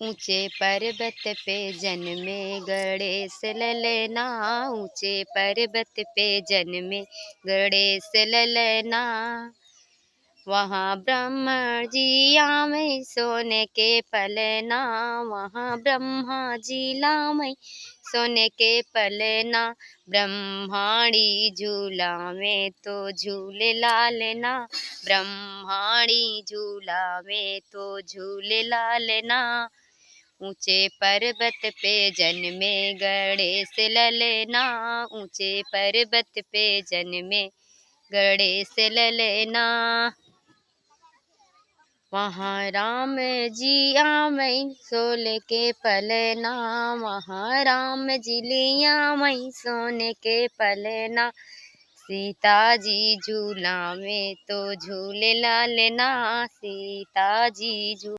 ऊंचे पर्वत पे जन्मे गणेश ललना, ऊंचे पर्वत पे जन्मे गणेश ललना। वहाँ ब्रह्मा जी आवे सोने के पलना, वहाँ ब्रह्मा जी लावे सोने के पलना। ब्रह्माणी झूला में तो झूले लालना, ब्रह्माणी झूला में तो झूले लालना। ऊंचे पर्वत पे जन्मे गणेश ललना, ऊंचे पर्वत पे जन्मे गणेश ललना। वहाँ राम जी आवे सोने के पलना, वहाँ राम जी लिया वही सोने के पलना। सीता जी झूला में तो झूले लालना, सीता जी झूला